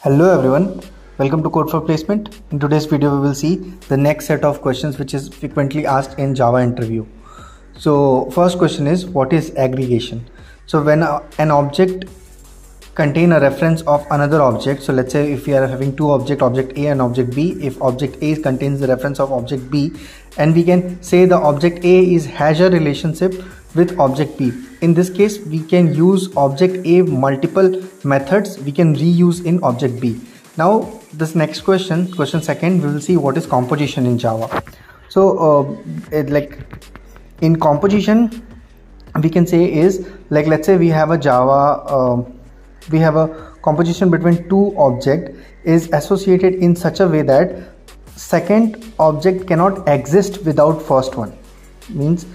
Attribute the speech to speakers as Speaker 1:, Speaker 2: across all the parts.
Speaker 1: Hello everyone, welcome to Code for Placement. In today's video we will see the next set of questions which is frequently asked in Java interview. So first question is, what is aggregation? So when an object contain a reference of another object, so let's say if we are having two objects, object A and object B, if object A contains the reference of object B, and we can say the object A has a relationship with object B. In this case we can use object A multiple methods we can reuse in object B. Now this next question second, we will see what is composition in Java. So in composition we can say is like, let's say we have a Java we have a composition between two objects is associated in such a way that second object cannot exist without first one. Means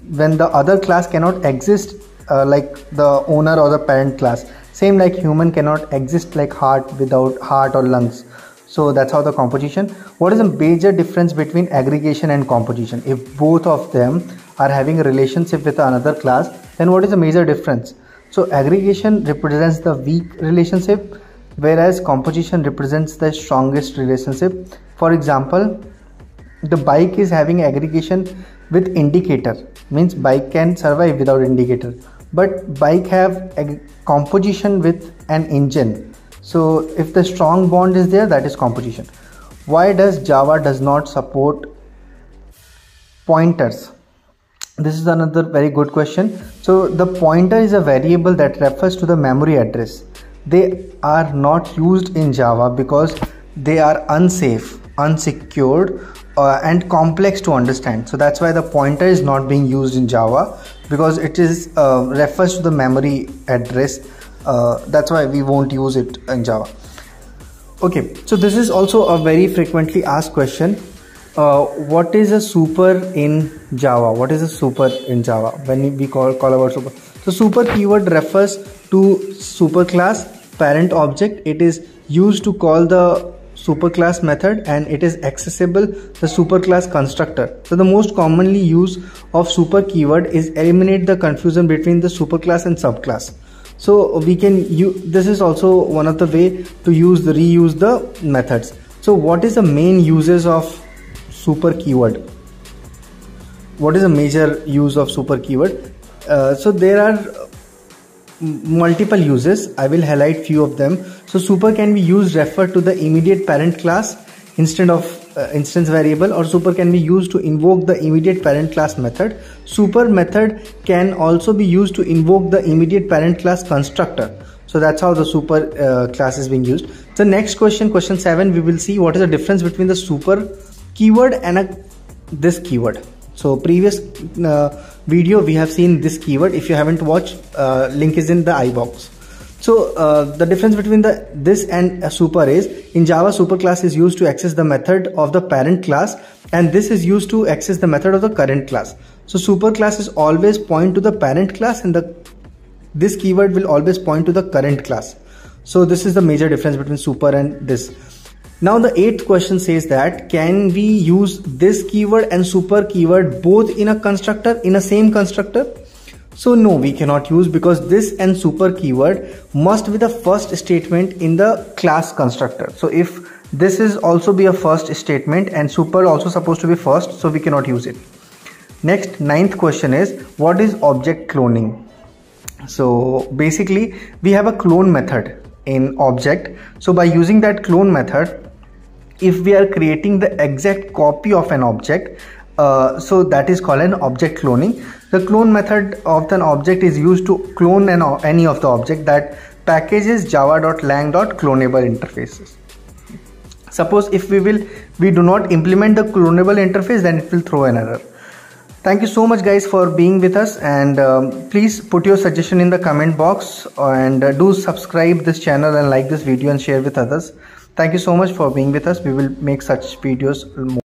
Speaker 1: when the other class cannot exist like the owner or the parent class, same like human cannot exist like heart without heart or lungs. So that's how the composition. What is the major difference between aggregation and composition? If both of them are having a relationship with another class, then what is the major difference? So aggregation represents the weak relationship, whereas composition represents the strongest relationship. For example, the bike is having aggregation with indicator, means bike can survive without indicator, but bike have a composition with an engine. So if the strong bond is there, that is composition. Why does Java does not support pointers? This is another very good question. So the pointer is a variable that refers to the memory address. They are not used in Java because they are unsafe, unsecured, and complex to understand. So that's why the pointer is not being used in Java, because it is refers to the memory address. That's why we won't use it in Java. Okay, so this is also a very frequently asked question. What is a super in Java? What is a super in Java? When we call about super, so super keyword refers to superclass parent object. It is used to call the superclass method, and it is accessible the superclass constructor. So the most commonly used of super keyword is eliminate the confusion between the superclass and subclass. So we can use, this is also one of the way to reuse the methods. So what is the main uses of super keyword? What is a major use of super keyword? So there are multiple uses. I will highlight few of them. So super can be used refer to the immediate parent class instead of instance variable, or super can be used to invoke the immediate parent class method. Super method can also be used to invoke the immediate parent class constructor. So that's how the super class is being used. The next question 7, we will see what is the difference between the super keyword and this keyword. So previous video we have seen this keyword. If you haven't watched, link is in the I box. So the difference between this and a super is, in Java super class is used to access the method of the parent class, and this is used to access the method of the current class. So super class is always point to the parent class, and this keyword will always point to the current class. So this is the major difference between super and this. Now the 8th question says that, can we use this keyword and super keyword both in a constructor, in a same constructor? So no, we cannot use, because this and super keyword must be the first statement in the class constructor. So if this is also be a first statement and super also supposed to be first, so we cannot use it. Next, 9th question is, what is object cloning? So basically we have a clone method in object. So by using that clone method, if we are creating the exact copy of an object, so that is called an object cloning. The clone method of an object is used to clone any of the object that packages java.lang.clonable interfaces. Suppose if we do not implement the clonable interface, then it will throw an error. Thank you so much guys for being with us, and please put your suggestion in the comment box, and do subscribe this channel and like this video and share with others. Thank you so much for being with us. We will make such videos more.